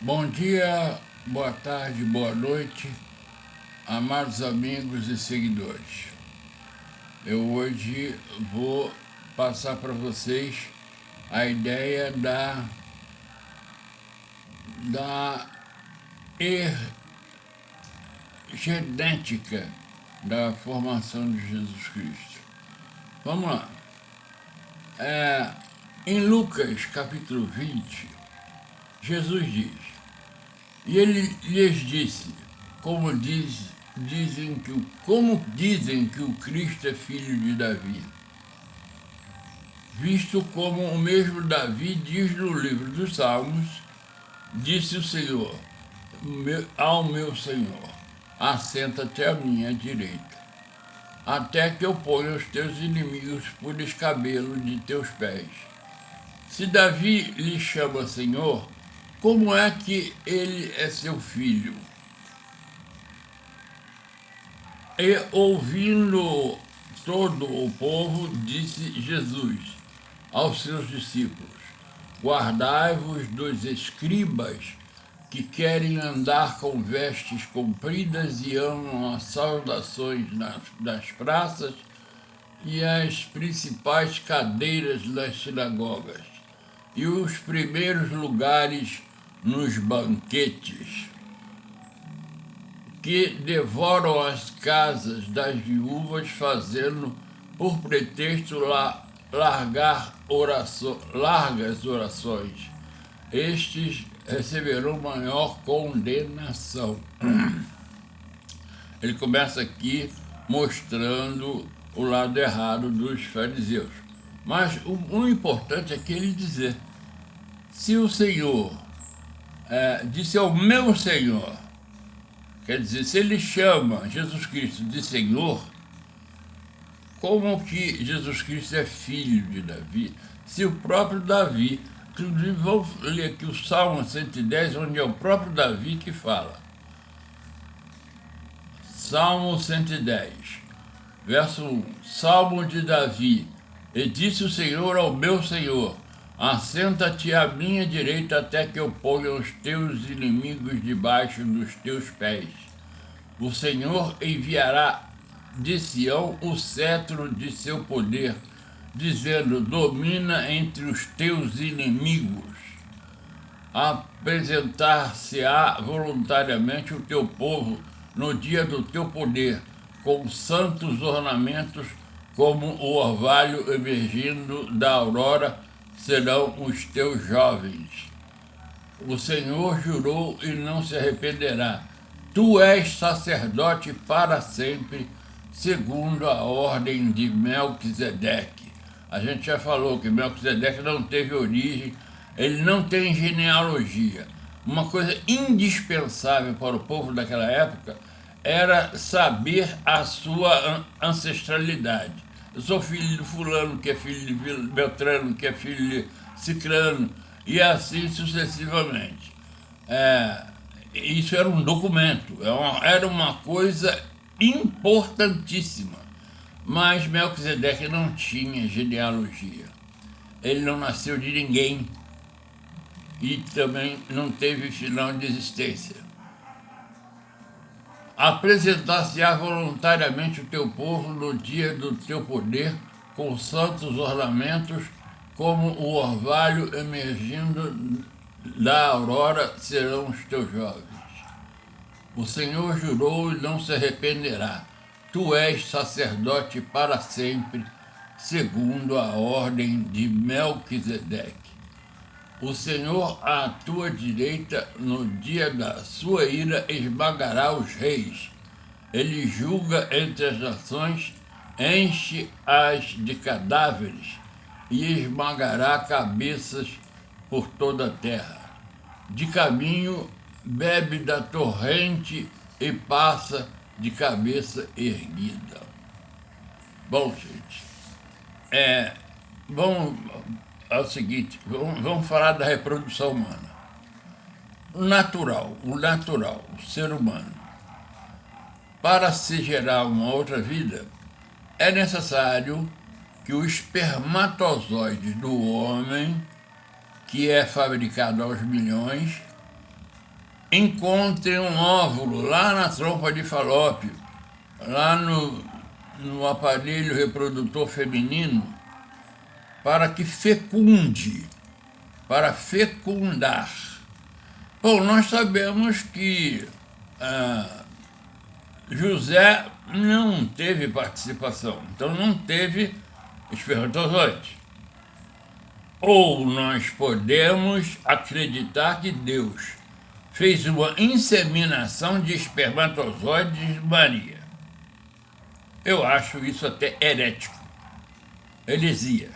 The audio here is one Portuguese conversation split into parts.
Bom dia, boa tarde, boa noite, amados amigos e seguidores. Eu hoje vou passar para vocês a ideia da genética da formação de Jesus Cristo. Vamos lá. Em Lucas capítulo 20, Jesus diz: e ele lhes disse, como dizem que o Cristo é filho de Davi, visto como o mesmo Davi diz no livro dos Salmos, disse o Senhor ao meu Senhor: assenta-te à minha direita, até que eu ponha os teus inimigos por escabelo de teus pés. Se Davi lhe chama Senhor, como é que ele é seu filho? E ouvindo todo o povo, disse Jesus aos seus discípulos: guardai-vos dos escribas que querem andar com vestes compridas e amam as saudações das praças e as principais cadeiras das sinagogas e os primeiros lugares nos banquetes, que devoram as casas das viúvas, fazendo por pretexto largas orações. Estes receberão maior condenação. Ele começa aqui mostrando o lado errado dos fariseus. Mas o importante é que ele dizer: se o Senhor disse ao meu Senhor, quer dizer, se ele chama Jesus Cristo de Senhor, como que Jesus Cristo é filho de Davi? Se o próprio Davi, inclusive vou ler aqui o Salmo 110, onde é o próprio Davi que fala. Salmo 110, verso 1. Salmo de Davi. E disse o Senhor ao meu Senhor: assenta-te à minha direita, até que eu ponha os teus inimigos debaixo dos teus pés. O Senhor enviará de Sião o cetro de seu poder, dizendo: domina entre os teus inimigos. Apresentar-se-á voluntariamente o teu povo no dia do teu poder, com santos ornamentos, como o orvalho emergindo da aurora, serão os teus jovens. O Senhor jurou e não se arrependerá. Tu és sacerdote para sempre, segundo a ordem de Melquisedeque. A gente já falou que Melquisedeque não teve origem, ele não tem genealogia. Uma coisa indispensável para o povo daquela época era saber a sua ancestralidade. Eu sou filho de fulano, que é filho de Beltrano, que é filho de Cicrano, e assim sucessivamente. Isso era um documento, era uma coisa importantíssima. Mas Melquisedeque não tinha genealogia. Ele não nasceu de ninguém e também não teve final de existência. Apresentar-se-á voluntariamente o teu povo no dia do teu poder, com santos ornamentos, como o orvalho emergindo da aurora serão os teus jovens. O Senhor jurou e não se arrependerá. Tu és sacerdote para sempre, segundo a ordem de Melquisedeque. O Senhor à tua direita, no dia da sua ira, esmagará os reis. Ele julga entre as nações, enche-as de cadáveres e esmagará cabeças por toda a terra. De caminho, bebe da torrente e passa de cabeça erguida. Bom, gente, é o seguinte, vamos falar da reprodução humana. O natural, o ser humano. Para se gerar uma outra vida, é necessário que o espermatozoide do homem, que é fabricado aos milhões, encontre um óvulo lá na trompa de Falópio, lá no aparelho reprodutor feminino, para que fecunde, para fecundar. Bom, nós sabemos que José não teve participação, então não teve espermatozoide. Ou nós podemos acreditar que Deus fez uma inseminação de espermatozoides de Maria. Eu acho isso até herético, heresia.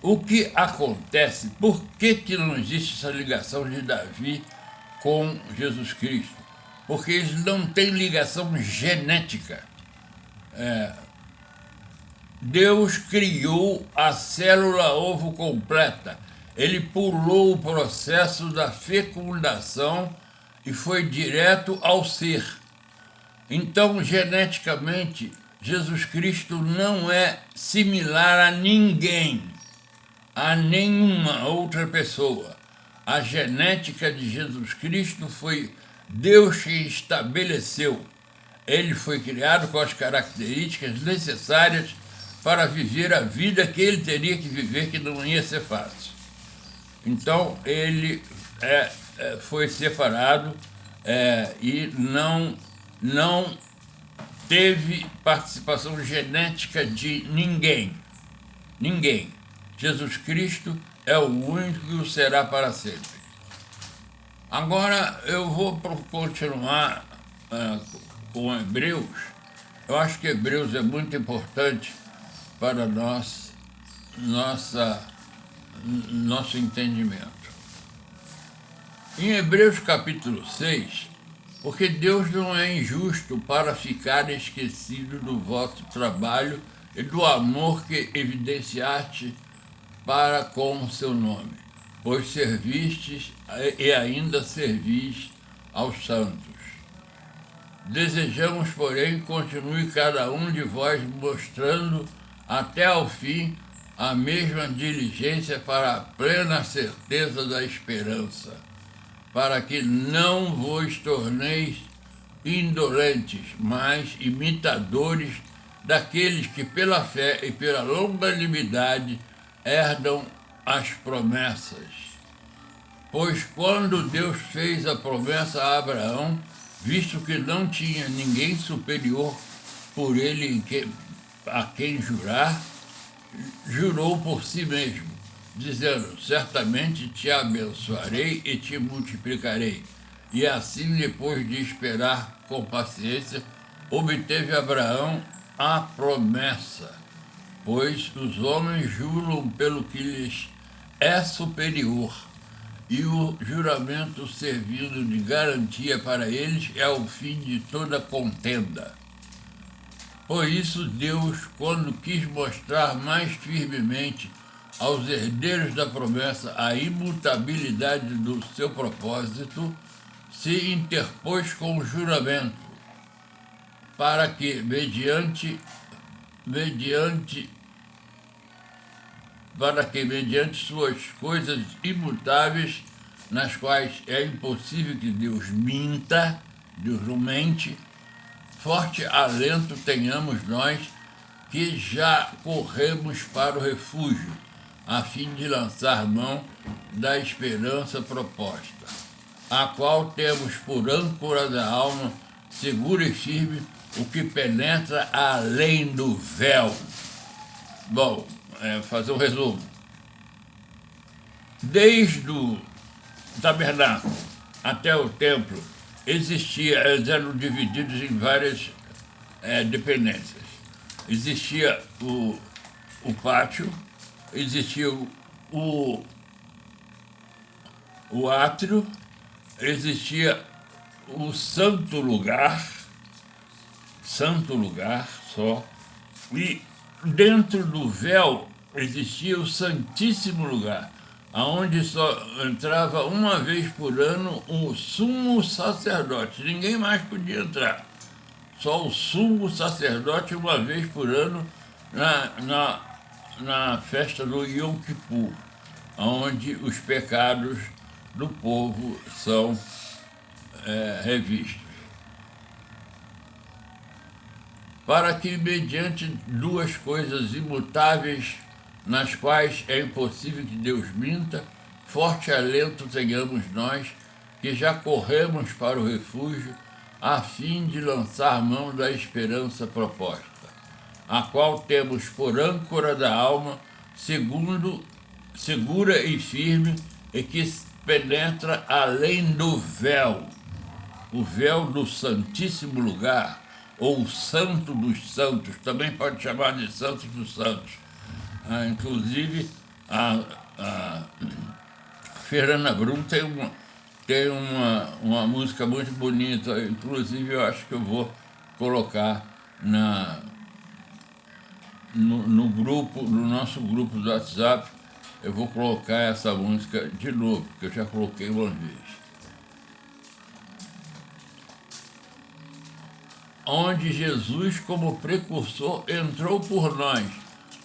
O que acontece? Por que não existe essa ligação de Davi com Jesus Cristo? Porque eles não têm ligação genética. Deus criou a célula ovo completa. Ele pulou o processo da fecundação e foi direto ao ser. Então, geneticamente, Jesus Cristo não é similar a ninguém, a nenhuma outra pessoa. A genética de Jesus Cristo foi Deus que estabeleceu. Ele foi criado com as características necessárias para viver a vida que ele teria que viver, que não ia ser fácil. Então, ele foi separado e não teve participação genética de ninguém. Ninguém. Jesus Cristo é o único que o será para sempre. Agora, eu vou continuar com Hebreus. Eu acho que Hebreus é muito importante para nosso entendimento. Em Hebreus capítulo 6, porque Deus não é injusto para ficar esquecido do vosso trabalho e do amor que evidenciaste para com o seu nome, pois servistes e ainda servis aos santos. Desejamos, porém, que continue cada um de vós mostrando até ao fim a mesma diligência para a plena certeza da esperança, para que não vos torneis indolentes, mas imitadores daqueles que pela fé e pela longanimidade herdam as promessas. Pois quando Deus fez a promessa a Abraão, visto que não tinha ninguém superior por ele a quem jurar, jurou por si mesmo, dizendo: certamente te abençoarei e te multiplicarei. E assim, depois de esperar com paciência, obteve Abraão a promessa, pois os homens juram pelo que lhes é superior, e o juramento, servindo de garantia para eles, é o fim de toda contenda. Por isso, Deus, quando quis mostrar mais firmemente aos herdeiros da promessa a imutabilidade do seu propósito, se interpôs com o juramento, para que, mediante suas coisas imutáveis, nas quais é impossível que Deus minta, Deus não mente, forte alento tenhamos nós que já corremos para o refúgio, a fim de lançar mão da esperança proposta, a qual temos por âncora da alma, segura e firme, o que penetra além do véu. Bom, fazer um resumo. Desde o tabernáculo até o templo, eles eram divididos em várias dependências. Existia o pátio, existia o átrio, existia o santo lugar só, e dentro do véu existia o santíssimo lugar, aonde só entrava uma vez por ano o sumo sacerdote. Ninguém mais podia entrar. Só o sumo sacerdote uma vez por ano na festa do Yom Kippur, onde os pecados do povo são revistos. Para que, mediante duas coisas imutáveis, nas quais é impossível que Deus minta, forte alento tenhamos nós, que já corremos para o refúgio, a fim de lançar mão da esperança proposta, a qual temos por âncora da alma, segura e firme, e que penetra além do véu, o véu do Santíssimo Lugar, ou o Santo dos Santos, também pode chamar de Santos dos Santos. Inclusive, a Fernanda Brum tem uma música muito bonita, inclusive eu acho que eu vou colocar no grupo, no nosso grupo do WhatsApp, eu vou colocar essa música de novo, porque eu já coloquei uma vez. Onde Jesus, como precursor, entrou por nós,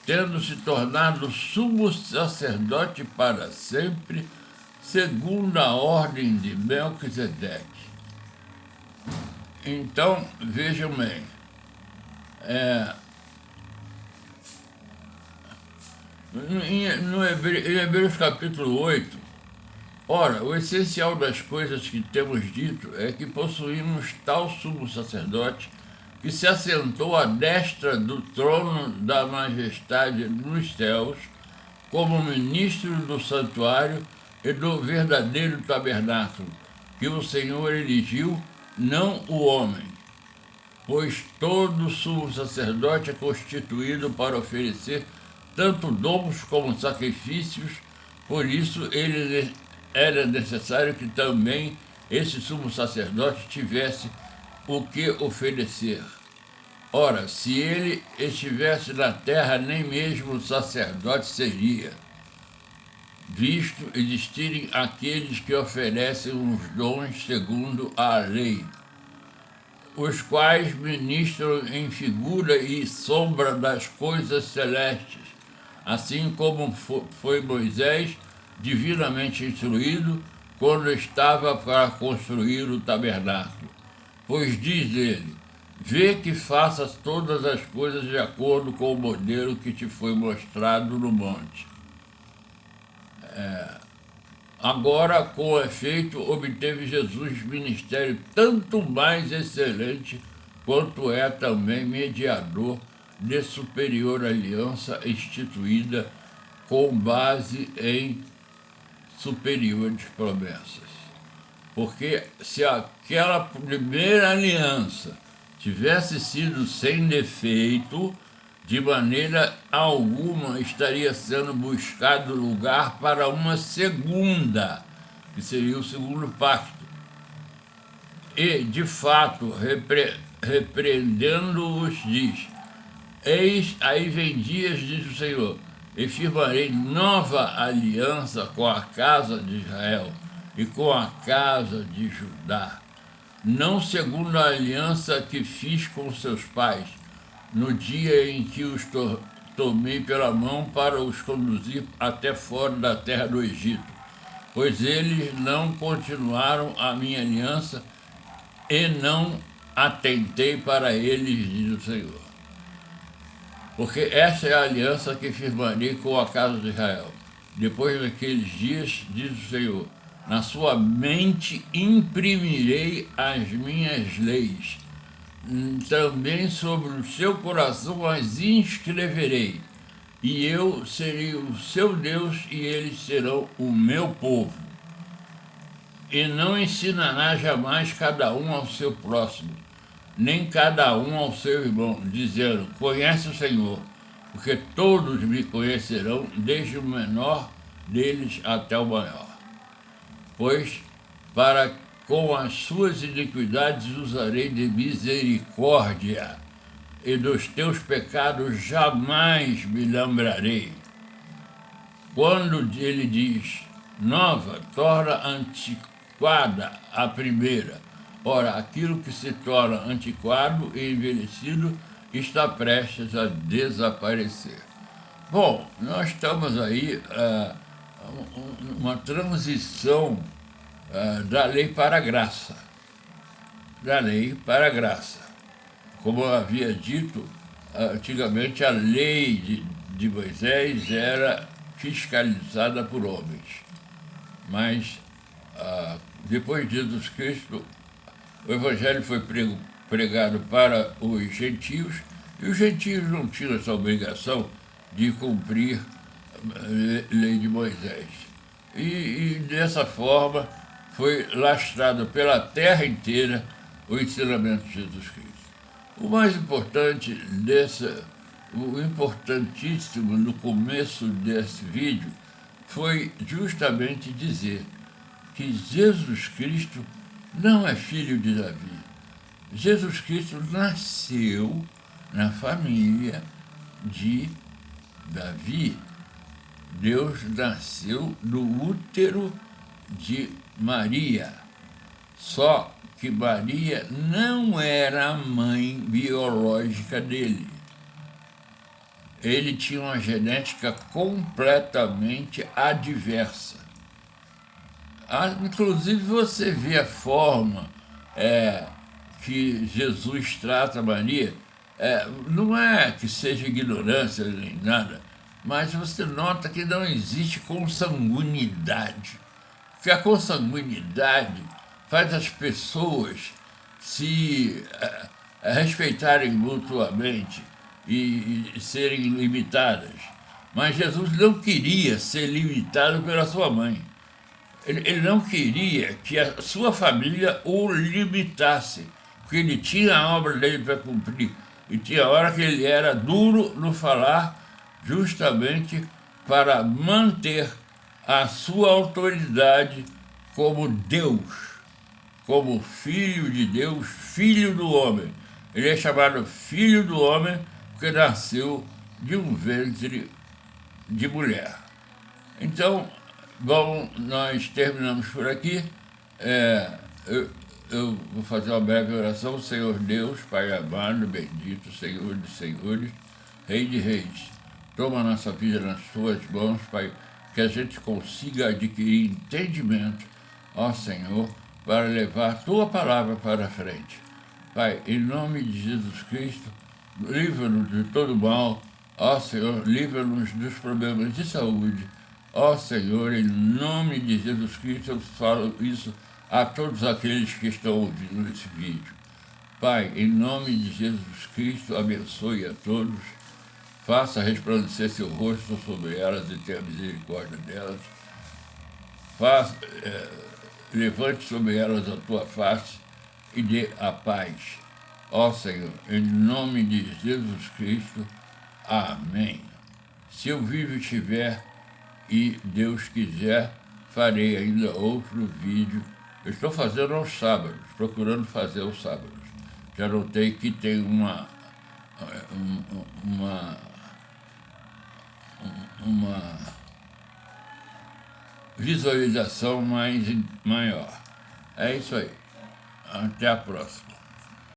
tendo se tornado sumo sacerdote para sempre, segundo a ordem de Melquisedeque. Então, vejam bem, em Hebreus capítulo 8, ora, o essencial das coisas que temos dito é que possuímos tal sumo sacerdote que se assentou à destra do trono da majestade nos céus, como ministro do santuário e do verdadeiro tabernáculo, que o Senhor erigiu, não o homem. Pois todo sumo sacerdote é constituído para oferecer tanto dons como sacrifícios, por isso ele era necessário que também esse sumo sacerdote tivesse o que oferecer. Ora, se ele estivesse na terra, nem mesmo sacerdote seria, visto existirem aqueles que oferecem os dons segundo a lei, os quais ministram em figura e sombra das coisas celestes, assim como foi Moisés divinamente instruído quando estava para construir o tabernáculo. Pois diz ele: vê que faças todas as coisas de acordo com o modelo que te foi mostrado no monte. Agora, com efeito, obteve Jesus ministério tanto mais excelente, quanto é também mediador de superior aliança instituída com base em superiores promessas. Porque se aquela primeira aliança tivesse sido sem defeito, de maneira alguma estaria sendo buscado lugar para uma segunda, que seria o segundo pacto. E, de fato, repreendendo-os, diz: eis, aí vem dias, diz o Senhor, e firmarei nova aliança com a casa de Israel e com a casa de Judá, não segundo a aliança que fiz com seus pais, no dia em que os tomei pela mão para os conduzir até fora da terra do Egito, pois eles não continuaram a minha aliança e não atentei para eles, diz o Senhor. Porque essa é a aliança que firmarei com a casa de Israel. Depois daqueles dias, diz o Senhor, na sua mente imprimirei as minhas leis, também sobre o seu coração as inscreverei, e eu serei o seu Deus e eles serão o meu povo. E não ensinará jamais cada um ao seu próximo, nem cada um ao seu irmão, dizendo: conhece o Senhor, porque todos me conhecerão, desde o menor deles até o maior. Pois para com as suas iniquidades usarei de misericórdia, e dos teus pecados jamais me lembrarei. Quando ele diz nova, torna antiquada a primeira. Ora, aquilo que se torna antiquado e envelhecido está prestes a desaparecer. Bom, nós estamos aí uma transição da lei para a graça. da lei para a graça. Como eu havia dito, antigamente a lei de Moisés era fiscalizada por homens, mas depois de Jesus Cristo, o Evangelho foi pregado para os gentios, e os gentios não tinham essa obrigação de cumprir a lei de Moisés. E dessa forma foi lastrado pela terra inteira o ensinamento de Jesus Cristo. O mais importante o importantíssimo no começo desse vídeo foi justamente dizer que Jesus Cristo não é filho de Davi. Jesus Cristo nasceu na família de Davi. Deus nasceu no útero de Maria. Só que Maria não era a mãe biológica dele. Ele tinha uma genética completamente adversa. Inclusive, você vê a forma que Jesus trata Maria, não é que seja ignorância nem nada, mas você nota que não existe consanguinidade. Porque a consanguinidade faz as pessoas se respeitarem mutuamente e serem limitadas. Mas Jesus não queria ser limitado pela sua mãe. Ele não queria que a sua família o limitasse, porque ele tinha a obra dele para cumprir. E tinha hora que ele era duro no falar, justamente para manter a sua autoridade como Deus, como Filho de Deus, Filho do homem. Ele é chamado Filho do homem porque nasceu de um ventre de mulher. Então, bom, nós terminamos por aqui. Eu vou fazer uma breve oração. Senhor Deus, Pai amado, bendito, Senhor de senhores, Rei de reis, toma a nossa vida nas tuas mãos, Pai, que a gente consiga adquirir entendimento, ó Senhor, para levar a tua palavra para frente. Pai, em nome de Jesus Cristo, livra-nos de todo mal, ó Senhor, livra-nos dos problemas de saúde. Ó Senhor, em nome de Jesus Cristo, eu falo isso a todos aqueles que estão ouvindo esse vídeo. Pai, em nome de Jesus Cristo, abençoe a todos, faça resplandecer seu rosto sobre elas e tenha misericórdia delas. Levante sobre elas a tua face e dê a paz. Ó Senhor, em nome de Jesus Cristo, amém. Se eu vivo e estiver e Deus quiser, farei ainda outro vídeo. Eu estou fazendo aos sábados, procurando fazer aos sábados. Já notei que tem uma visualização maior. É isso aí. Até a próxima.